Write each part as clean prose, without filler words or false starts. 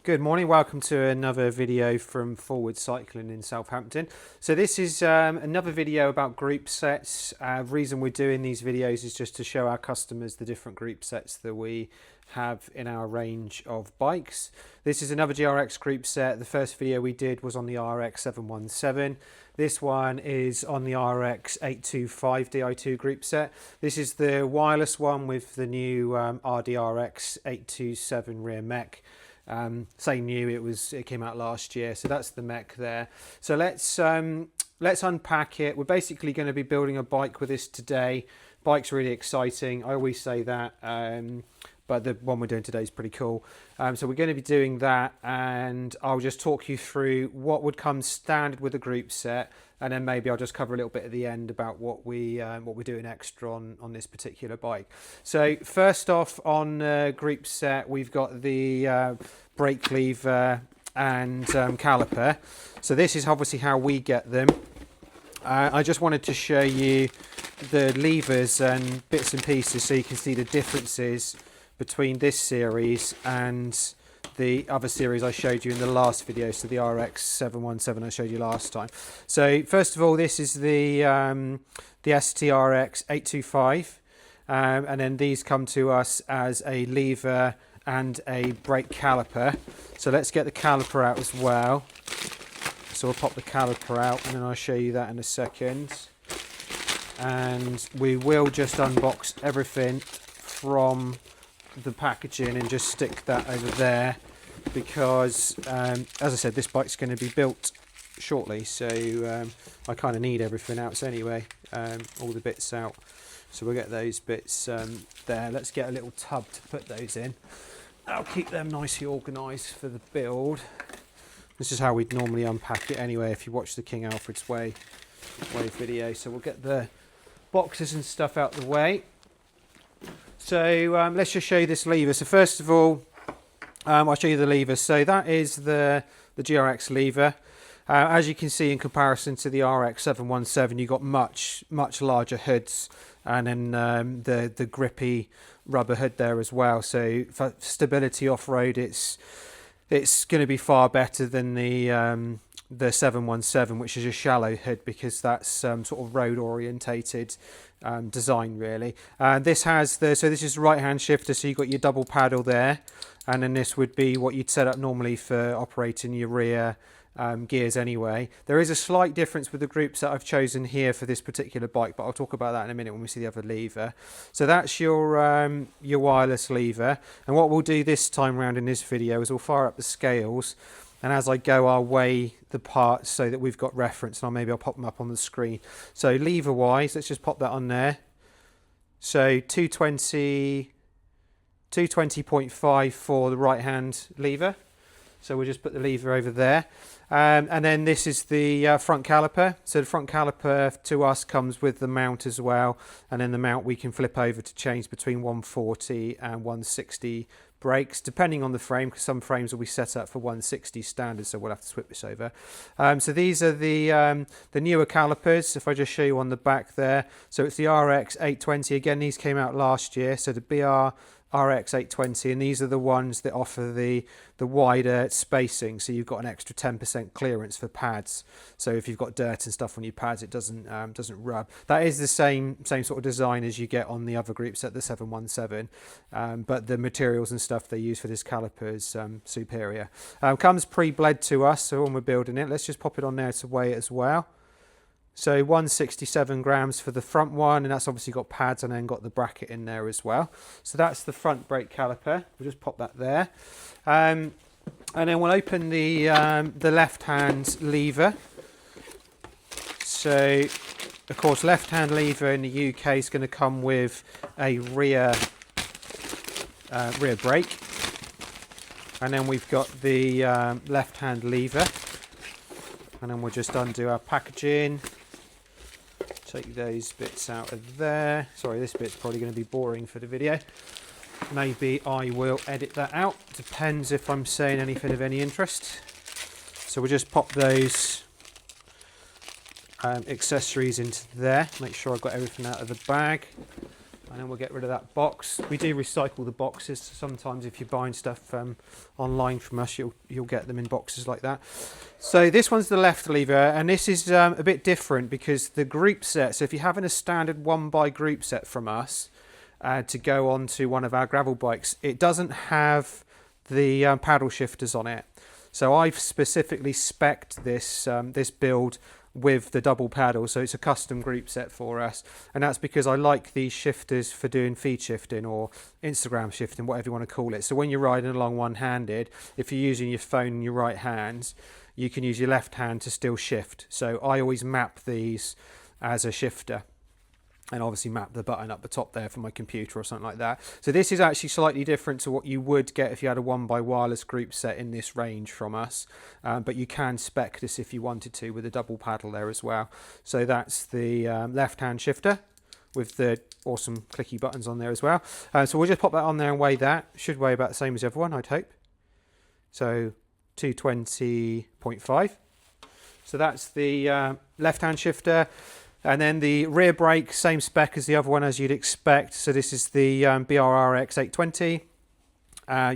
Good morning, welcome to another video from Forward Cycling in Southampton. So this is another video about group sets. Reason we're doing these videos is just to show our customers the different group sets that we have in our range of bikes. This is another GRX group set. The first video we did was on the RX717. This one is on the RX825 Di2 group set. This is the wireless one with the new RD-RX827 rear mech. Say new, it came out last year, so that's the mech there. So let's unpack it. We're basically going to be building a bike with this today. Bike's really exciting, I always say that, but the one we're doing today is pretty cool. So we're going to be doing that, and I'll just talk you through what would come standard with a group set, and then maybe I'll just cover a little bit at the end about what we're doing extra on this particular bike. So first off, on group set, we've got the brake lever and caliper. So this is obviously how we get them. I just wanted to show you the levers and bits and pieces so you can see the differences between this series and the other series I showed you in the last video, so the RX717 I showed you last time. So first of all, this is the ST-RX825, and then these come to us as a lever and a brake caliper. So let's get the caliper out as well. So we'll pop the caliper out and then I'll show you that in a second. And we will just unbox everything from the packaging and just stick that over there because as I said, this bike's going to be built shortly, so I kind of need everything out. So anyway, all the bits out, so we'll get those bits there. Let's get a little tub to put those in. I'll keep them nicely organised for the build. This is how we'd normally unpack it anyway if you watch the King Alfred's Way video. So we'll get the boxes and stuff out the way. So let's just show you this lever. So first of all, I'll show you the lever. So that is the GRX lever. As you can see, in comparison to the RX717, you've got much larger hoods, and then the grippy rubber hood there as well. So for stability off-road, it's going to be far better than the 717, which is a shallow hood, because that's sort of road orientated design really. This has this is right hand shifter, so you've got your double paddle there, and then this would be what you'd set up normally for operating your rear gears anyway. There is a slight difference with the groups that I've chosen here for this particular bike, but I'll talk about that in a minute when we see the other lever. So that's your wireless lever, and what we'll do this time around in this video is we'll fire up the scales, and as I go, I'll weigh the parts so that we've got reference, and I'll pop them up on the screen. So lever wise, let's just pop that on there. So 220.5 for the right hand lever. So we'll just put the lever over there. And then this is the front caliper. So the front caliper to us comes with the mount as well. And then the mount we can flip over to change between 140 and 160 brakes, depending on the frame, because some frames will be set up for 160 standard, so we'll have to switch this over. So these are the newer calipers. If I just show you on the back there, so it's the RX820. Again, these came out last year, so the RX820, and these are the ones that offer the wider spacing, so you've got an extra 10% clearance for pads. So if you've got dirt and stuff on your pads, it doesn't rub. That is the same sort of design as you get on the other group set, the 717, but the materials and stuff they use for this caliper is superior. Comes pre-bled to us, so when we're building it, let's just pop it on there to weigh it as well. So 167 grams for the front one, and that's obviously got pads and then got the bracket in there as well. So that's the front brake caliper. We'll just pop that there. And then we'll open the left-hand lever. So, of course, left-hand lever in the UK is going to come with a rear brake. And then we've got the left-hand lever. And then we'll just undo our packaging. Take those bits out of there. Sorry, this bit's probably going to be boring for the video. Maybe I will edit that out. Depends if I'm saying anything of any interest. So we'll just pop those accessories into there. Make sure I've got everything out of the bag. and then we'll get rid of that box. We do recycle the boxes. Sometimes if you're buying stuff online from us, you'll get them in boxes like that. So this one's the left lever, and this is a bit different because the Groupset, so if you're having a standard 1x Groupset from us to go onto one of our gravel bikes, it doesn't have the paddle shifters on it. So I've specifically spec'd this build with the double paddle, so it's a custom group set for us, and that's because I like these shifters for doing feed shifting or Instagram shifting, whatever you want to call it. So when you're riding along one-handed, if you're using your phone in your right hand, you can use your left hand to still shift. So I always map these as a shifter, and obviously map the button up the top there for my computer or something like that. So this is actually slightly different to what you would get if you had a 1x wireless group set in this range from us, but you can spec this if you wanted to with a double paddle there as well. So that's the left hand shifter with the awesome clicky buttons on there as well. So we'll just pop that on there and weigh that. Should weigh about the same as the other one, I'd hope. So 220.5. So that's the left hand shifter. And then the rear brake, same spec as the other one as you'd expect. So this is the BL-RX820.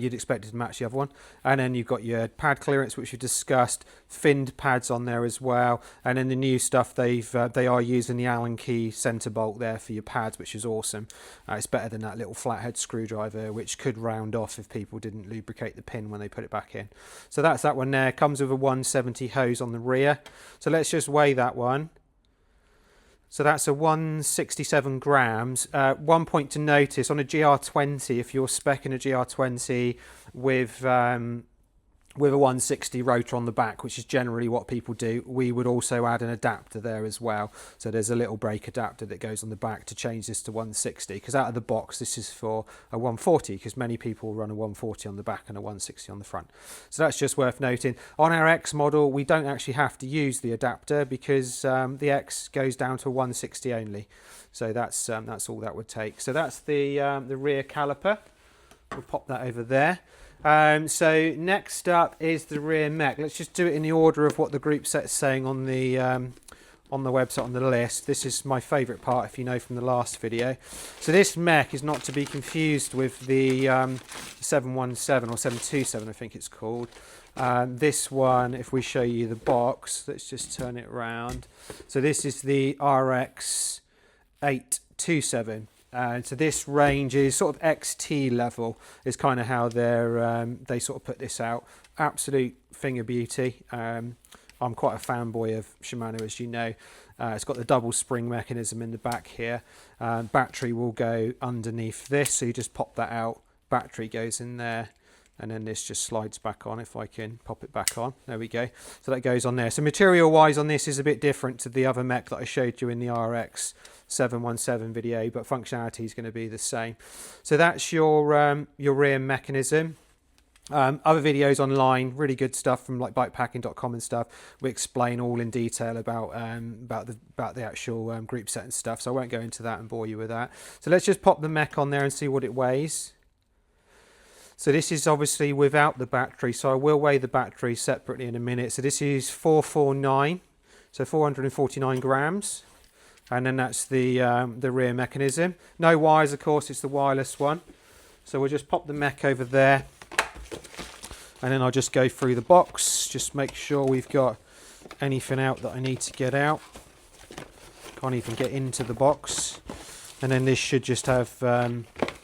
You'd expect it to match the other one. And then you've got your pad clearance, which we discussed, finned pads on there as well. And then the new stuff, they are using the Allen key centre bolt there for your pads, which is awesome. It's better than that little flathead screwdriver, which could round off if people didn't lubricate the pin when they put it back in. So that's that one there. Comes with a 170 hose on the rear. So let's just weigh that one. So that's a 167 grams. One point to notice, on a GR20, if you're speccing a GR20 with a 160 rotor on the back, which is generally what people do, we would also add an adapter there as well. So there's a little brake adapter that goes on the back to change this to 160, because out of the box this is for a 140, because many people run a 140 on the back and a 160 on the front. So that's just worth noting. On our X model we don't actually have to use the adapter because the X goes down to 160 only. So that's all that would take. So that's the rear caliper. We'll pop that over there. So next up is the rear mech. Let's just do it in the order of what the group set's saying on the website on the list. This is my favourite part, if you know from the last video. So this mech is not to be confused with the 717 or 727, I think it's called. This one, if we show you the box, let's just turn it around. So this is the RX 827. So this range is sort of XT level, is kind of how they sort of put this out. Absolute thing of beauty. I'm quite a fanboy of Shimano, as you know. It's got the double spring mechanism in the back here. Battery will go underneath this, so you just pop that out. Battery goes in there, and then this just slides back on. If I can pop it back on, there we go. So that goes on there. So material wise on this is a bit different to the other mech that I showed you in the RX 717 video, but functionality is going to be the same. So that's your rear mechanism. Other videos online, really good stuff from like bikepacking.com and stuff. We explain all in detail about the actual group set and stuff, so I won't go into that and bore you with that. So let's just pop the mech on there and see what it weighs. So this is obviously without the battery, so I will weigh the battery separately in a minute. So this is 449, so 449 grams. And then that's the rear mechanism. No wires, of course, it's the wireless one. So we'll just pop the mech over there. And then I'll just go through the box. Just make sure we've got anything out that I need to get out. Can't even get into the box. And then this should just have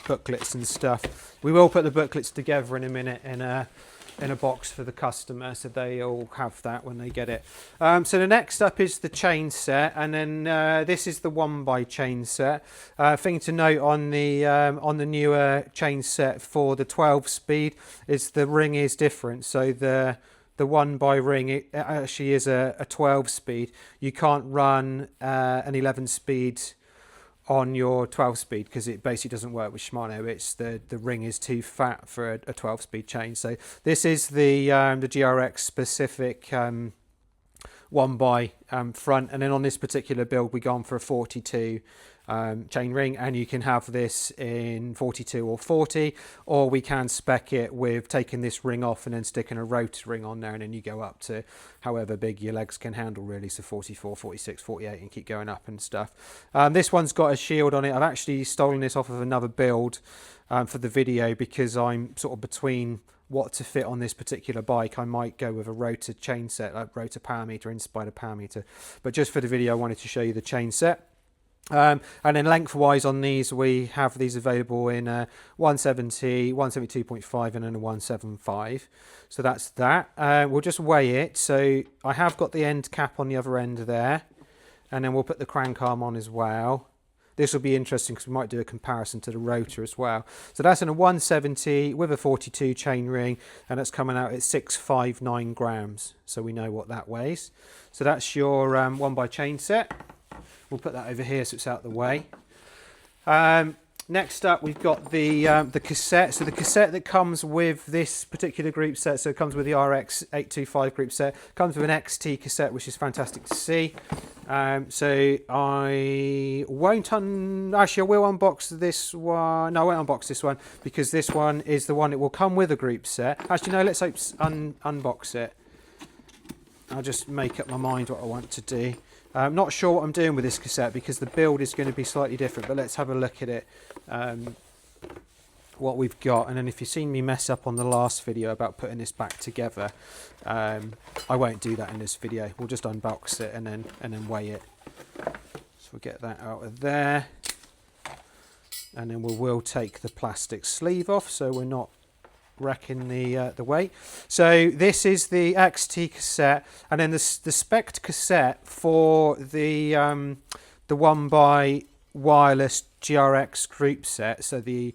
booklets and stuff. We will put the booklets together in a minute in a box for the customer, so they all have that when they get it. So the next up is the chain set, and then this is the 1x chain set. Thing to note on the newer chain set for the 12 speed is the ring is different. So the 1x ring, it actually is a 12 speed. You can't run an 11 speed on your 12 speed because it basically doesn't work with Shimano. It's the ring is too fat for a 12 speed chain. So this is the GRX specific 1x front, and then on this particular build we gone for a 42 chain ring, and you can have this in 42 or 40, or we can spec it with taking this ring off and then sticking a rotor ring on there, and then you go up to however big your legs can handle really, so 44, 46, 48, and keep going up and stuff. This one's got a shield on it. I've actually stolen this off of another build for the video, because I'm sort of between what to fit on this particular bike. I might go with a rotor chain set, like rotor power meter, inspired power meter, but just for the video I wanted to show you the chain set. And then lengthwise on these, we have these available in 170, 172.5 and then a 175. So that's that. We'll just weigh it. So I have got the end cap on the other end there, and then we'll put the crank arm on as well. This will be interesting because we might do a comparison to the rotor as well. So that's in a 170 with a 42 chain ring, and that's coming out at 659 grams. So we know what that weighs. So that's your one by chain set. We'll put that over here so it's out of the way. Next up, we've got the cassette. So the cassette that comes with this particular group set, so it comes with the RX825 group set, comes with an XT cassette, which is fantastic to see. So I won't actually I will unbox this one. No, I won't unbox this one, because this one is the one that will come with a group set. Actually, no, let's unbox it. I'll just make up my mind what I want to do. I'm not sure what I'm doing with this cassette because the build is going to be slightly different, but let's have a look at it, what we've got. And then if you've seen me mess up on the last video about putting this back together, I won't do that in this video. We'll just unbox it and then weigh it. So we'll get that out of there, and then we will take the plastic sleeve off so we're not wrecking the weight. So this is the XT cassette, and then the spec cassette for the one by wireless GRX group set, so the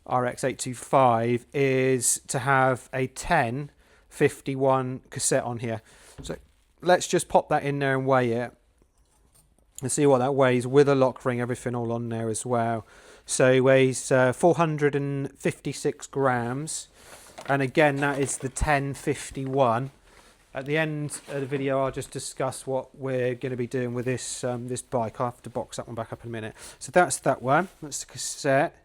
RX825, is to have a 1051 cassette on here. So let's just pop that in there and weigh it and see what that weighs with a lock ring, everything all on there as well. So it weighs 456 grams. And again, that is the 1051. At the end of the video, I'll just discuss what we're going to be doing with this this bike. I'll have to box that one back up in a minute. So that's that one. That's the cassette.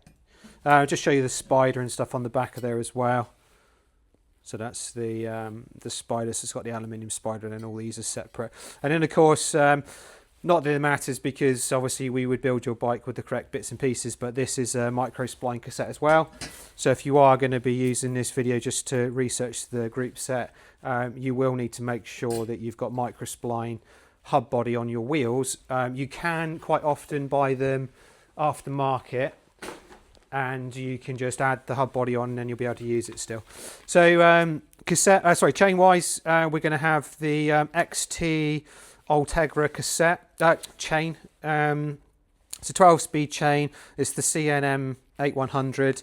I'll just show you the spider and stuff on the back of there as well. So that's the spider. So it's got the aluminium spider, and then all these are separate. And then, of course, not that it matters because obviously we would build your bike with the correct bits and pieces, but this is a micro spline cassette as well. So if you are going to be using this video just to research the group set, you will need to make sure that you've got micro spline hub body on your wheels. You can quite often buy them aftermarket, and you can just add the hub body on and then you'll be able to use it still. So chain wise, we're going to have the XT Ultegra cassette chain. It's a 12-speed chain. It's the CN-M8100.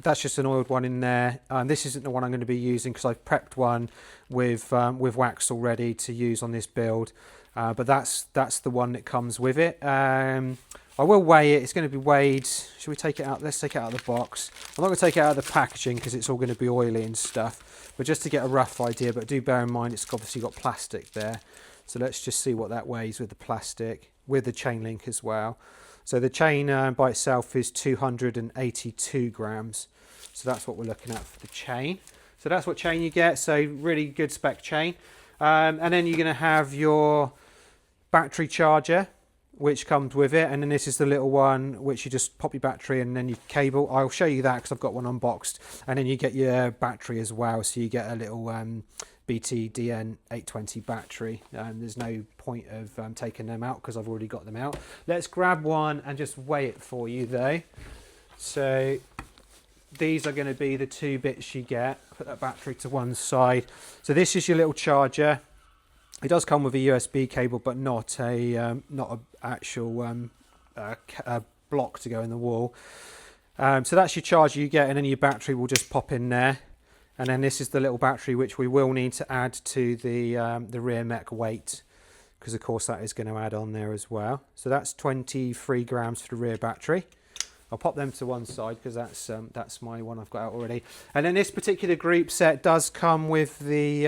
That's just an oiled one in there. This isn't the one I'm going to be using because I've prepped one with wax already to use on this build. But that's the one that comes with it. I will weigh it. It's going to be weighed. Should we take it out? Let's take it out of the box. I'm not going to take it out of the packaging because it's all going to be oily and stuff. But just to get a rough idea. But do bear in mind it's obviously got plastic there. So let's just see what that weighs with the plastic, with the chain link as well. So the chain by itself is 282 grams. So that's what we're looking at for the chain. So that's what chain you get. So really good spec chain. And then you're going to have your battery charger, which comes with it. And then this is the little one, which you just pop your battery and then your cable. I'll show you that because I've got one unboxed. And then you get your battery as well. So you get a little BT-DN320 battery. There's no point of taking them out because I've already got them out. Let's grab one and just weigh it for you though. So these are going to be the two bits you get. Put that battery to one side. So this is your little charger. It does come with a USB cable, but not a actual block to go in the wall. So that's your charger you get, and then your battery will just pop in there. And then this is the little battery which we will need to add to the rear mech weight, because of course that is going to add on there as well. So that's 23 grams for the rear battery. I'll pop them to one side because that's my one I've got out already. And then this particular group set does come with the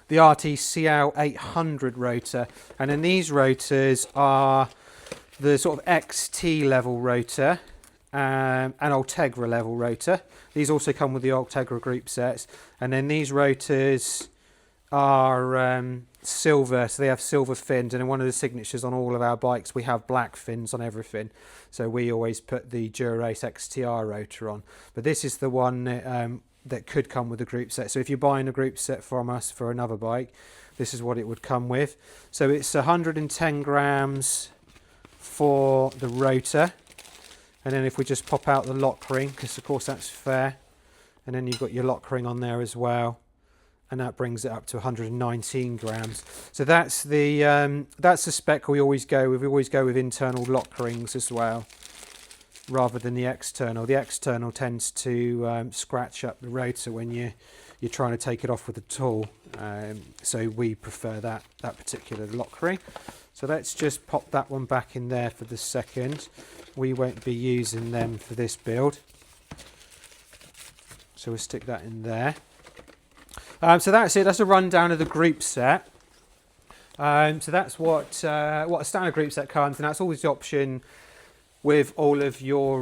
RTCL 800 rotor, and then these rotors are the sort of XT level rotor, and Ultegra level rotor. These also come with the Ultegra group sets, and then these rotors are silver, so they have silver fins, and in one of the signatures on all of our bikes we have black fins on everything, so we always put the GRX STI rotor on. But this is the one that could come with a group set, so if you're buying a group set from us for another bike, this is what it would come with. So it's 110 grams for the rotor, and then if we just pop out the lock ring, because of course that's fair, and then you've got your lock ring on there as well, and that brings it up to 119 grams. So that's the spec we always go with. We always go with internal lock rings as well, rather than the external. The external tends to scratch up the rotor when you're trying to take it off with a tool. So we prefer that particular lock ring. So let's just pop that one back in there for the second. We won't be using them for this build, so we'll stick that in there. So that's it. That's a rundown of the group set. So that's what a standard group set comes, and that's always the option with all of your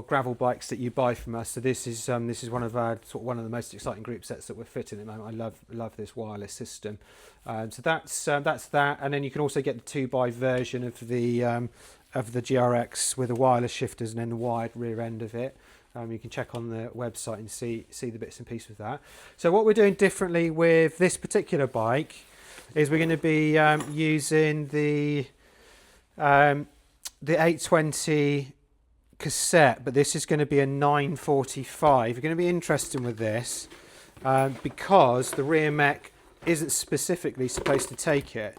gravel bikes that you buy from us. So this is one of the most exciting group sets that we're fitting at the moment. I love this wireless system. So that's that, and then you can also get the 2x version of the GRX with the wireless shifters and then the wired rear end of it. You can check on the website and see the bits and pieces with that. So what we're doing differently with this particular bike is we're going to be using the 820 cassette, but this is going to be a 945. You're going to be interested with this because the rear mech isn't specifically supposed to take it.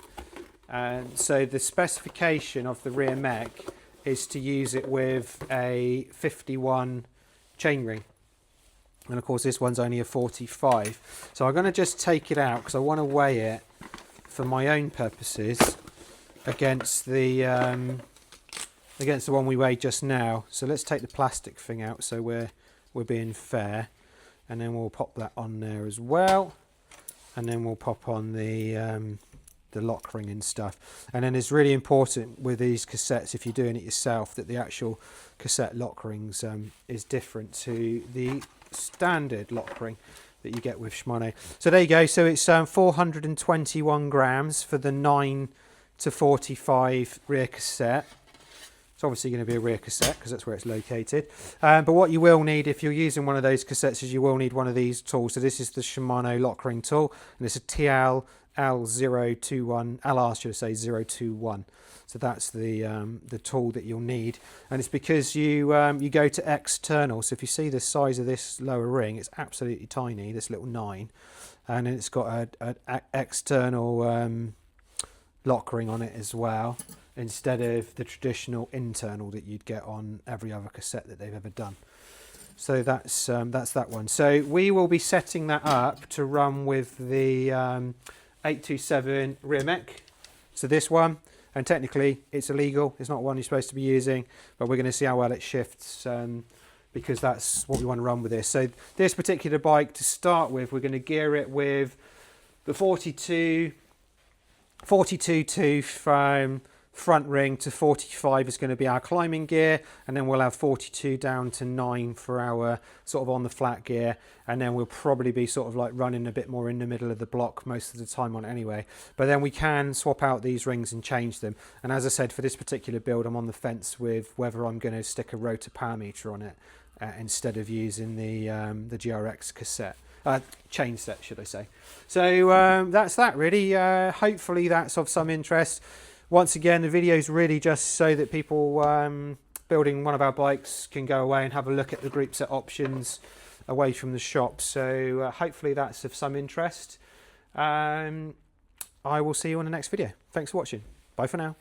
So the specification of the rear mech is to use it with a 51 chainring, and of course this one's only a 45. So I'm going to just take it out because I want to weigh it for my own purposes against the one we weighed just now. So let's take the plastic thing out so we're being fair, and then we'll pop that on there as well, and then we'll pop on the lock ring and stuff. And then it's really important with these cassettes, if you're doing it yourself, that the actual cassette lock rings is different to the standard lock ring that you get with Shimano. So there you go. So it's 421 grams for the 9 to 45 rear cassette. It's obviously going to be a rear cassette because that's where it's located. But what you will need if you're using one of those cassettes is you will need one of these tools. So this is the Shimano lock ring tool, and it's a TL L021, LR should I say 021. So that's the tool that you'll need, and it's because you go to external. So if you see the size of this lower ring, it's absolutely tiny, this little 9, and then it's got an external lock ring on it as well, instead of the traditional internal that you'd get on every other cassette that they've ever done. So that's that one. So we will be setting that up to run with the 827 rear mech. So this one, and technically it's illegal, it's not one you're supposed to be using, but we're going to see how well it shifts because that's what we want to run with this. So this particular bike, to start with, we're going to gear it with the 42 tooth front ring to 45 is going to be our climbing gear, and then we'll have 42 down to 9 for our sort of on the flat gear, and then we'll probably be sort of like running a bit more in the middle of the block most of the time on it anyway. But then we can swap out these rings and change them, and as I said, for this particular build I'm on the fence with whether I'm going to stick a rotor power meter on it instead of using the GRX cassette. Chain set, should I say. So that's that really. Hopefully that's of some interest. Once again, the video is really just so that people building one of our bikes can go away and have a look at the group set options away from the shop. So hopefully that's of some interest. I will see you on the next video. Thanks for watching. Bye for now.